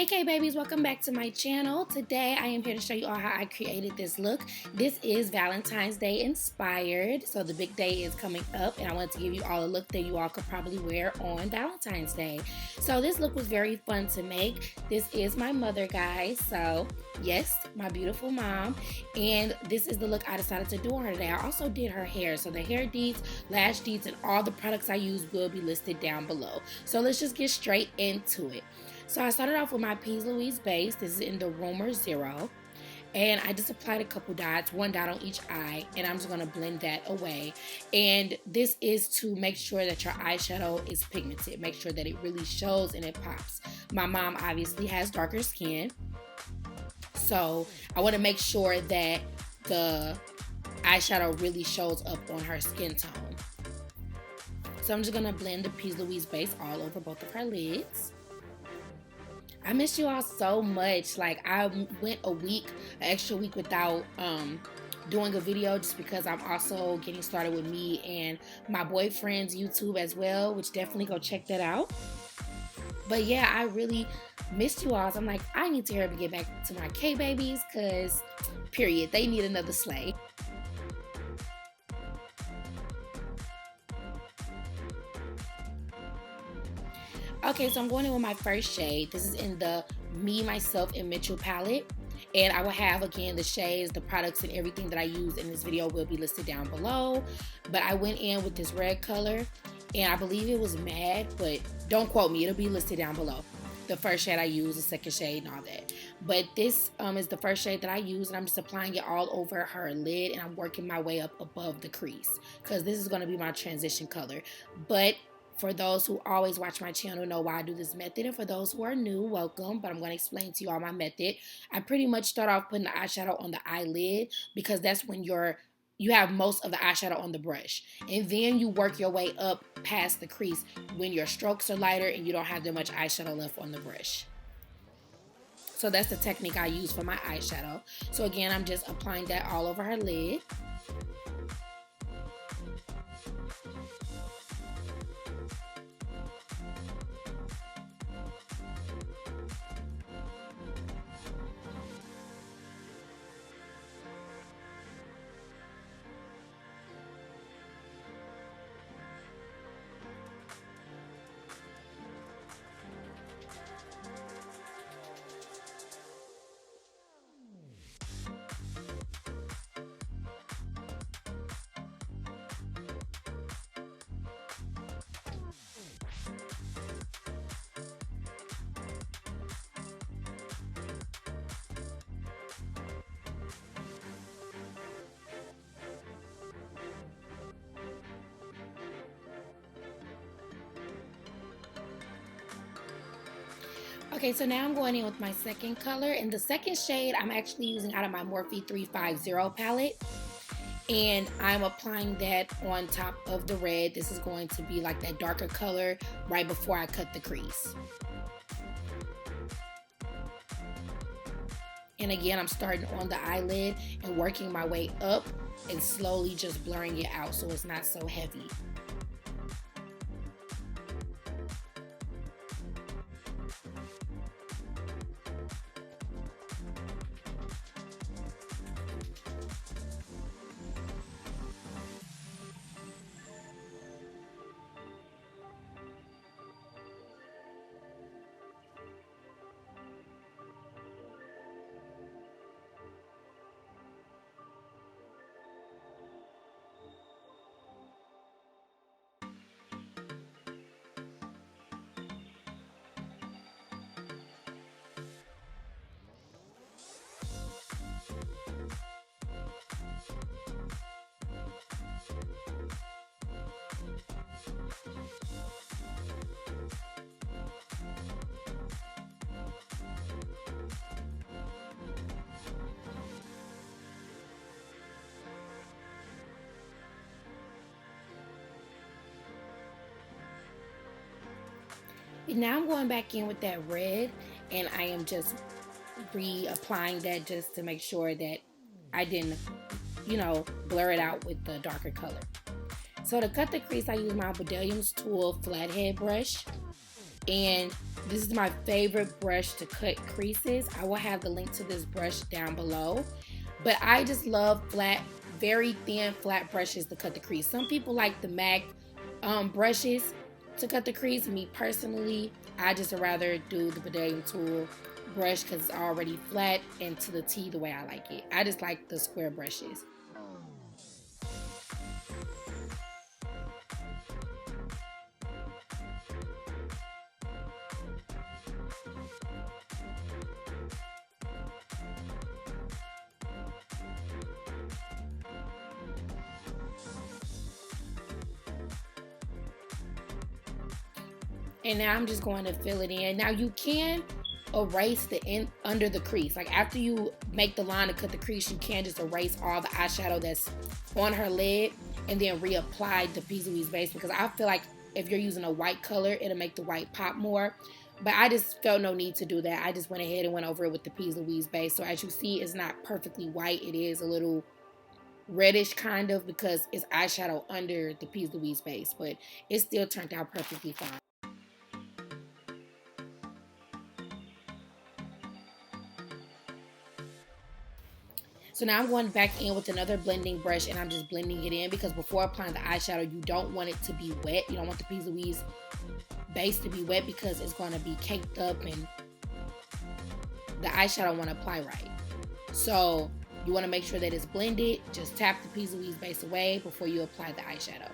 Hey babies, welcome back to my channel. Today I am here to show you all how I created this look. This is Valentine's Day inspired, so the big day is coming up and I wanted to give you all a look that you all could probably wear on Valentine's Day. So this look was very fun to make. This is my mother, guys, so yes, my beautiful mom, and this is the look I decided to do on her today. I also did her hair, so the hair deets, lash deets, and all the products I use will be listed down below. So let's just get straight into it. So I started off with my P. Louise base. This is in the Rumor 0. And I just applied a couple dots, one dot on each eye, and I'm just going to blend that away. And this is to make sure that your eyeshadow is pigmented. Make sure that it really shows and it pops. My mom obviously has darker skin, so I want to make sure that the eyeshadow really shows up on her skin tone. So I'm just going to blend the P. Louise base all over both of her lids. I missed you all so much. Like, I went an extra week without doing a video just because I'm also getting started with me and my boyfriend's YouTube as well, which definitely go check that out. But yeah, I really missed you all. So I'm like, I need to hurry up and get back to my K-babies because, period, they need another slay. Okay, so I'm going in with my first shade. This is in the Me, Myself, and Mitchell palette. And I will have, again, the shades, the products, and everything that I use in this video will be listed down below. But I went in with this red color, and I believe it was Mad, but don't quote me. It'll be listed down below. The first shade I use, the second shade, and all that. But this is the first shade that I use, and I'm just applying it all over her lid, and I'm working my way up above the crease because this is going to be my transition color. But for those who always watch my channel know why I do this method, and for those who are new, welcome, but I'm going to explain to you all my method. I pretty much start off putting the eyeshadow on the eyelid because that's when you have most of the eyeshadow on the brush, and then you work your way up past the crease when your strokes are lighter and you don't have that much eyeshadow left on the brush. So that's the technique I use for my eyeshadow. So again, I'm just applying that all over her lid. Okay, so now I'm going in with my second color, and the second shade I'm actually using out of my Morphe 350 palette, and I'm applying that on top of the red. This is going to be like that darker color right before I cut the crease. And again, I'm starting on the eyelid and working my way up and slowly just blurring it out so it's not so heavy. Now I'm going back in with that red, and I am just reapplying that just to make sure that I didn't, blur it out with the darker color. So to cut the crease, I use my Bedelium's Tool flathead brush. And this is my favorite brush to cut creases. I will have the link to this brush down below. But I just love flat, very thin flat brushes to cut the crease. Some people like the MAC brushes to cut the crease. Me personally, I just rather do the bedazzling tool brush because it's already flat and to the T the way I like it. I just like the square brushes. And now I'm just going to fill it in. Now you can erase the end under the crease. Like after you make the line to cut the crease, you can just erase all the eyeshadow that's on her lid and then reapply the Piece Louise base, because I feel like if you're using a white color, it'll make the white pop more. But I just felt no need to do that. I just went ahead and went over it with the Piece Louise base. So as you see, it's not perfectly white. It is a little reddish kind of because it's eyeshadow under the Piece Louise base, but it still turned out perfectly fine. So now I'm going back in with another blending brush and I'm just blending it in, because before applying the eyeshadow, you don't want it to be wet. You don't want the Piece Louise base to be wet because it's going to be caked up and the eyeshadow won't apply right. So you want to make sure that it's blended. Just tap the Piece Louise base away before you apply the eyeshadow.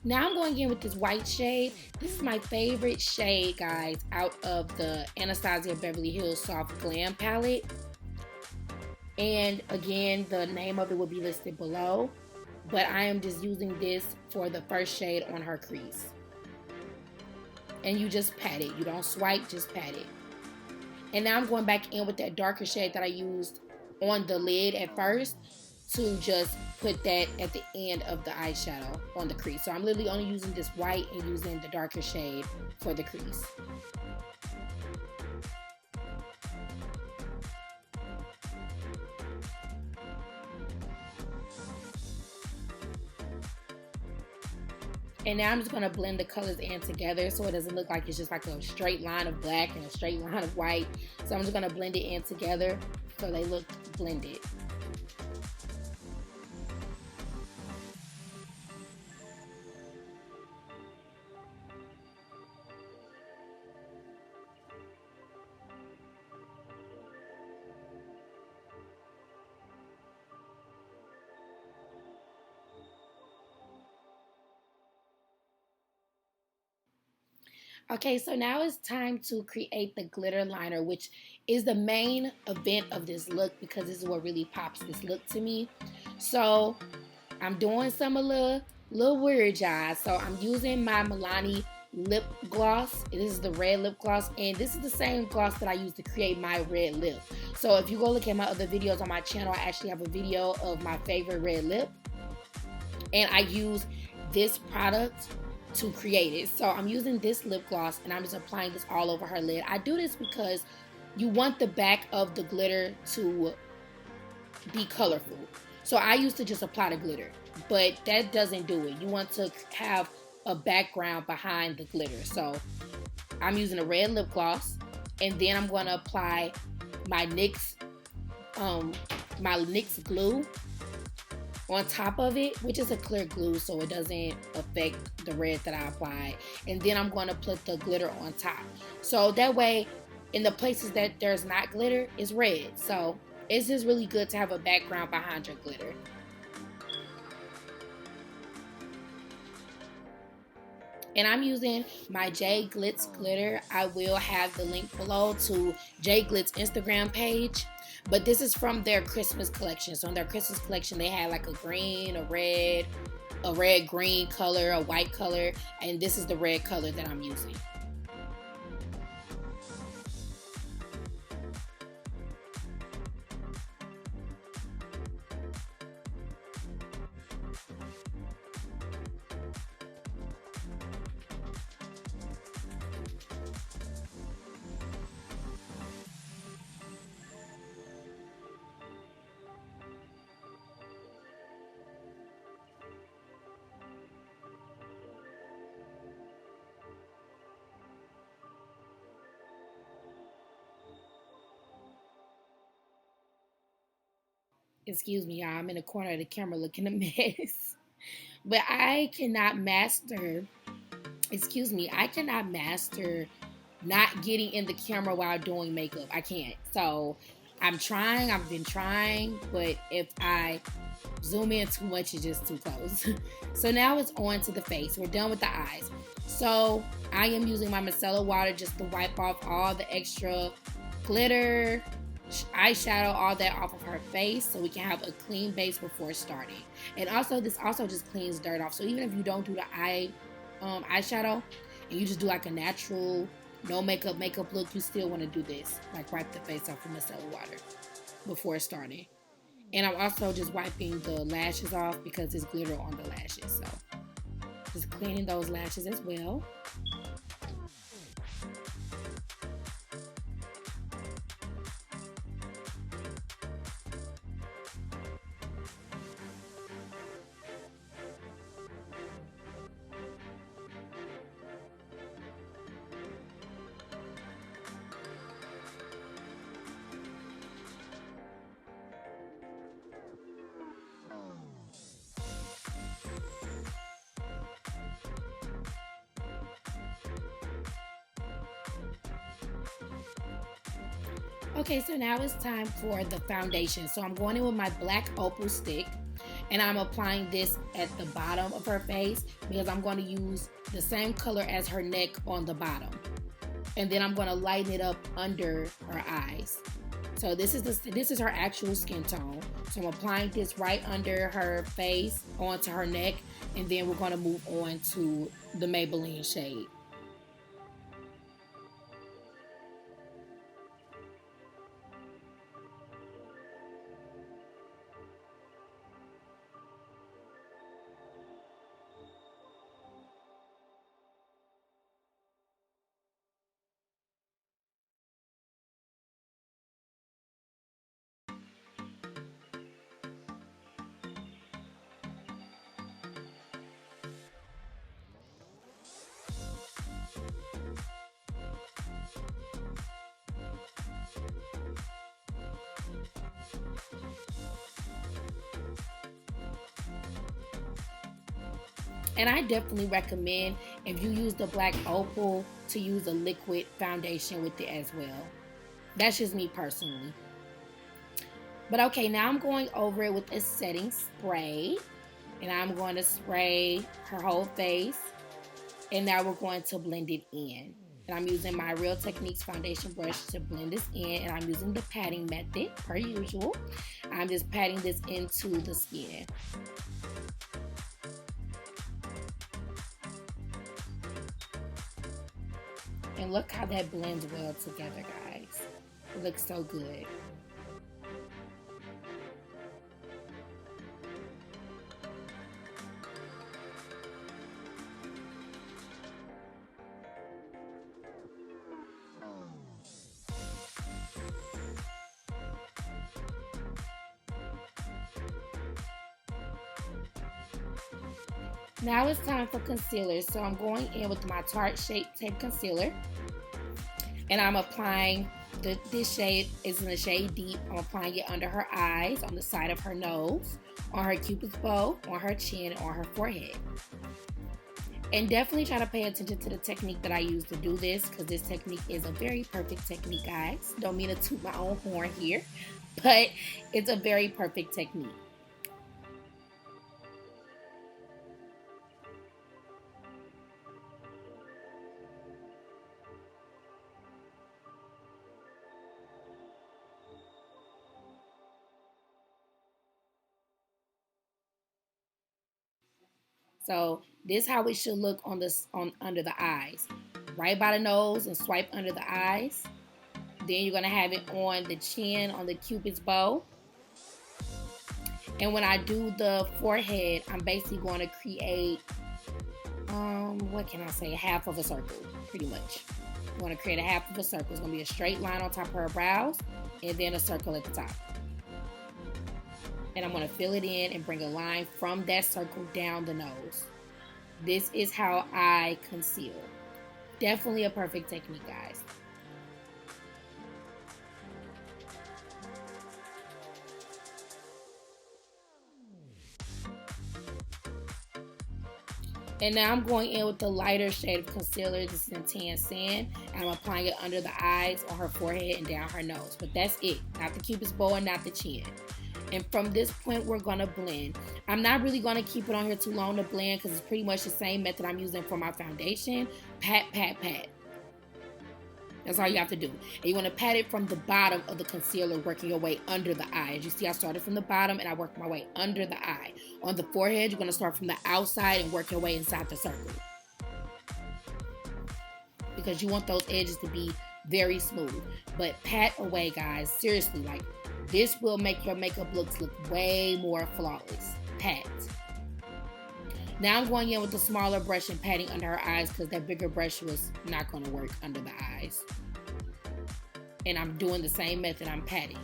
Now I'm going in with this white shade. This is my favorite shade, guys, out of the Anastasia Beverly Hills Soft Glam palette. And again, the name of it will be listed below. But I am just using this for the first shade on her crease. And you just pat it. You don't swipe, just pat it. And now I'm going back in with that darker shade that I used on the lid at first, to just put that at the end of the eyeshadow on the crease. So I'm literally only using this white and using the darker shade for the crease. And now I'm just gonna blend the colors in together so it doesn't look like it's just like a straight line of black and a straight line of white. So I'm just gonna blend it in together so they look blended. Okay, so now it's time to create the glitter liner, which is the main event of this look because this is what really pops this look to me. So I'm doing some a little weird, y'all. So I'm using my Milani lip gloss. This is the red lip gloss, and this is the same gloss that I used to create my red lip. So if you go look at my other videos on my channel, I actually have a video of my favorite red lip, and I use this product to create it. So I'm using this lip gloss and I'm just applying this all over her lid. I do this because you want the back of the glitter to be colorful. So I used to just apply the glitter, but that doesn't do it. You want to have a background behind the glitter. So I'm using a red lip gloss, and then I'm going to apply my NYX glue on top of it, which is a clear glue, so it doesn't affect the red that I applied. And then I'm going to put the glitter on top. So that way, in the places that there's not glitter, it's red. So it's just really good to have a background behind your glitter. And I'm using my J Glitz glitter. I will have the link below to J Glitz Instagram page. But this is from their Christmas collection. So in their Christmas collection, they had like a green, a red green color, a white color, and this is the red color that I'm using. Excuse me, y'all. I'm in the corner of the camera looking a mess. But I cannot master, excuse me, I cannot master not getting in the camera while doing makeup. I can't. So I'm trying, I've been trying, but if I zoom in too much, it's just too close. So now it's on to the face. We're done with the eyes. So I am using my micellar water just to wipe off all the extra glitter, eyeshadow, all that off of her face so we can have a clean base before starting. And also, this also just cleans dirt off. So even if you don't do the eyeshadow and you just do like a natural no makeup look, you still want to do this, like wipe the face off with micellar water before starting. And I'm also just wiping the lashes off because there's glitter on the lashes, so just cleaning those lashes as well. Okay, so now it's time for the foundation. So I'm going in with my black opal stick and I'm applying this at the bottom of her face because I'm going to use the same color as her neck on the bottom. And then I'm going to lighten it up under her eyes. So this is her actual skin tone. So I'm applying this right under her face onto her neck, and then we're going to move on to the Maybelline shade. And I definitely recommend, if you use the black opal, to use a liquid foundation with it as well. That's just me personally. But okay, now I'm going over it with a setting spray. And I'm going to spray her whole face. And now we're going to blend it in. And I'm using my Real Techniques foundation brush to blend this in. And I'm using the patting method, per usual. I'm just patting this into the skin. And look how that blends well together, guys. It looks so good. Now it's time for concealer. So I'm going in with my tarteshape tape concealer. And I'm applying, this shade is in the shade Deep. I'm applying it under her eyes, on the side of her nose, on her cupid's bow, on her chin, and on her forehead. And definitely try to pay attention to the technique that I use to do this, because this technique is a very perfect technique, guys. Don't mean to toot my own horn here, but it's a very perfect technique. So this is how it should look on under the eyes. Right by the nose and swipe under the eyes. Then you're gonna have it on the chin, on the cupid's bow. And when I do the forehead, I'm basically going to create, what can I say, half of a circle, pretty much. I'm going to create a half of a circle. It's going to be a straight line on top of her brows, and then a circle at the top. And I'm going to fill it in and bring a line from that circle down the nose. This is how I conceal. Definitely a perfect technique, guys. And now I'm going in with the lighter shade of concealer. This is in Tan Sand. And I'm applying it under the eyes, on her forehead, and down her nose. But that's it. Not the cupid's bow and not the chin. And from this point, we're going to blend. I'm not really going to keep it on here too long to blend because it's pretty much the same method I'm using for my foundation. Pat, pat, pat. That's all you have to do. And you want to pat it from the bottom of the concealer, working your way under the eye. As you see, I started from the bottom and I worked my way under the eye. On the forehead, you're going to start from the outside and work your way inside the circle. Because you want those edges to be very smooth. But pat away, guys. Seriously, like, this will make your makeup looks look way more flawless. Pat. Now I'm going in with the smaller brush and patting under her eyes because that bigger brush was not going to work under the eyes. And I'm doing the same method, I'm patting.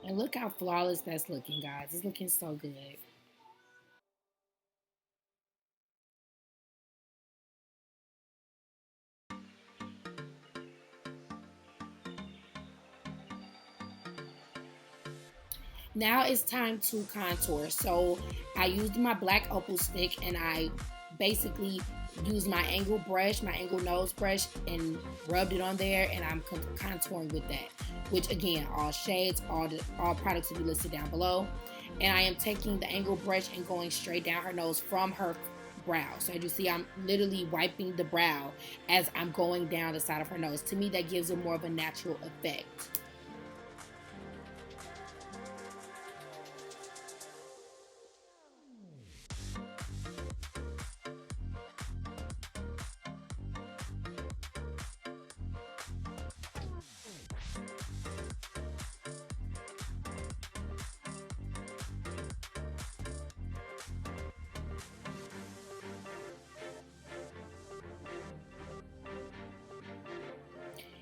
And look how flawless that's looking, guys. It's looking so good. Now it's time to contour. So I used my black opal stick and I basically used my angle brush, my angle nose brush, and rubbed it on there, and I'm contouring with that. Which again, all shades, all products will be listed down below. And I am taking the angle brush and going straight down her nose from her brow. So as you see, I'm literally wiping the brow as I'm going down the side of her nose. To me, that gives it more of a natural effect.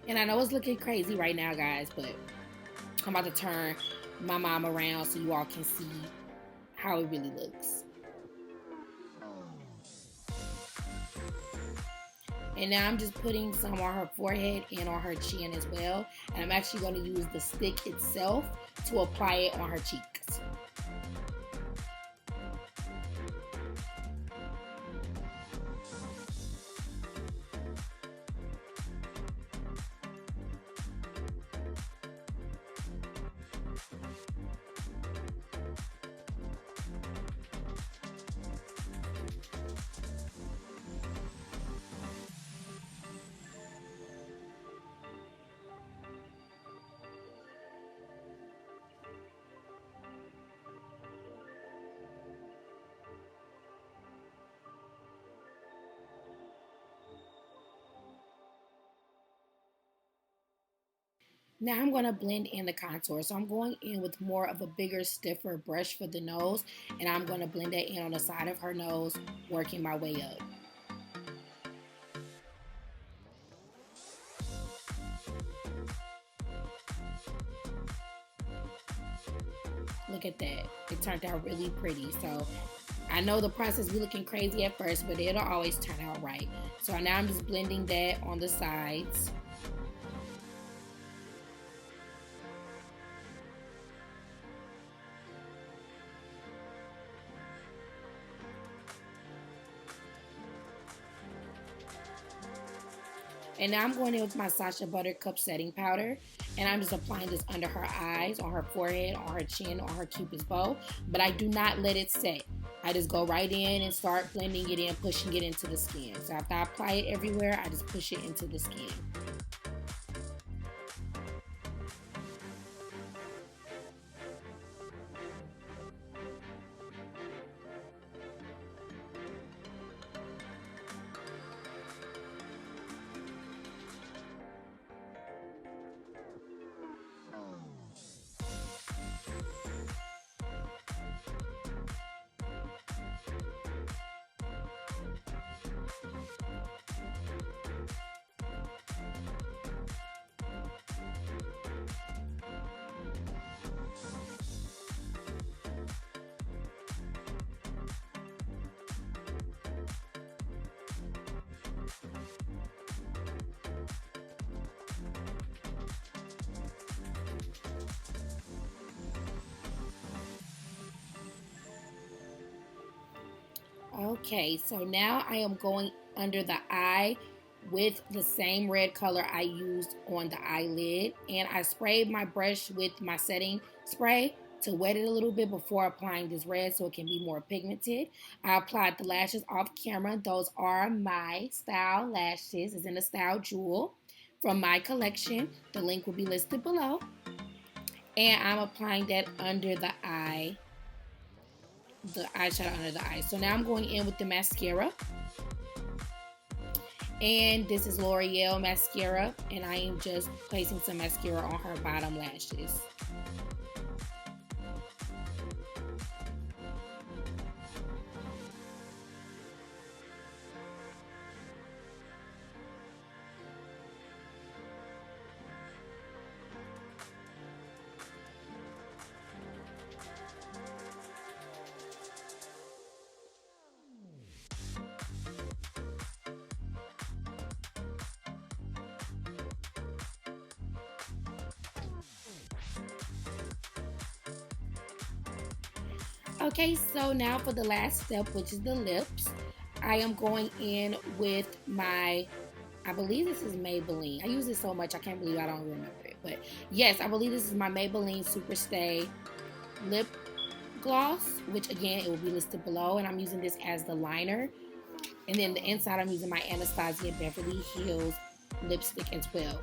And I know it's looking crazy right now, guys, but I'm about to turn my mom around so you all can see how it really looks. And now I'm just putting some on her forehead and on her chin as well. And I'm actually going to use the stick itself to apply it on her cheeks. Now I'm going to blend in the contour. So I'm going in with more of a bigger, stiffer brush for the nose. And I'm going to blend that in on the side of her nose, working my way up. Look at that. It turned out really pretty. So I know the process be looking crazy at first, but it'll always turn out right. So now I'm just blending that on the sides. And now I'm going in with my Sacha Buttercup setting powder. And I'm just applying this under her eyes, on her forehead, on her chin, on her cupid's bow. But I do not let it set. I just go right in and start blending it in, pushing it into the skin. So after I apply it everywhere, I just push it into the skin. Okay, so now I am going under the eye with the same red color I used on the eyelid, and I sprayed my brush with my setting spray to wet it a little bit before applying this red so it can be more pigmented. I applied the lashes off camera. Those are my style lashes. It's in the style Jewel from my collection. The link will be listed below. And I'm applying that under the eye, the eyeshadow under the eye. So now I'm going in with the mascara. And this is L'Oreal mascara, and I am just placing some mascara on her bottom lashes. Okay, so now for the last step, which is the lips. I am going in with my, I believe this is Maybelline. I use it so much, I can't believe I don't remember it. But yes, I believe this is my Maybelline Super Stay Lip Gloss, which again, it will be listed below. And I'm using this as the liner. And then the inside, I'm using my Anastasia Beverly Hills lipstick as well.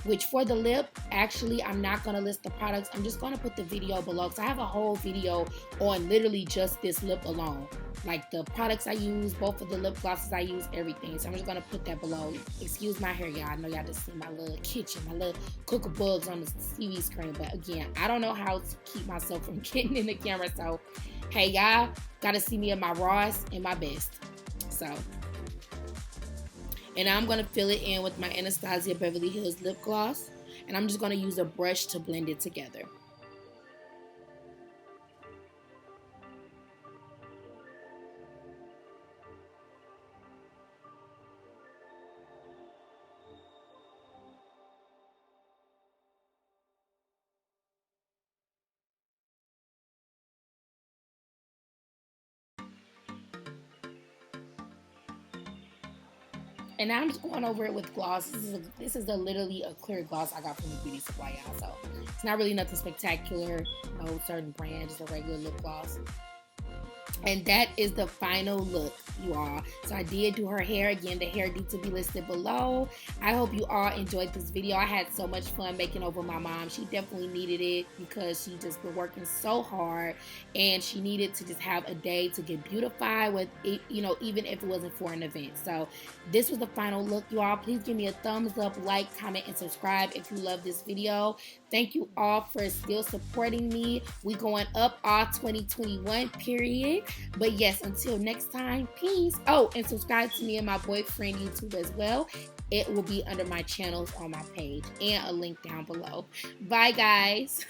Which for the lip, actually, I'm not going to list the products. I'm just going to put the video below because I have a whole video on literally just this lip alone. Like the products I use, both of the lip glosses I use, everything. So I'm just going to put that below. Excuse my hair, y'all. I know y'all just see my little kitchen, my little cooker bugs on the TV screen. But again, I don't know how to keep myself from getting in the camera. So, hey, y'all got to see me at my rawest and my best. So... And I'm going to fill it in with my Anastasia Beverly Hills lip gloss. And I'm just going to use a brush to blend it together. And now I'm just going over it with gloss. This is literally a clear gloss I got from the beauty supply, y'all. So it's not really nothing spectacular. No certain brand, just a regular lip gloss. And that is the final look, you all. So I did do her hair. Again, the hair needs to be listed below. I hope you all enjoyed this video. I had so much fun making over my mom. She definitely needed it because she just been working so hard, and she needed to just have a day to get beautified with it, you know, even if it wasn't for an event. So this was the final look, you all. Please give me a thumbs up, like, comment, and subscribe if you love this video. Thank you all for still supporting me. We going up all 2021, period. But yes, until next time, peace. Oh, and subscribe to me and my boyfriend YouTube as well. It will be under my channels on my page and a link down below. Bye, guys.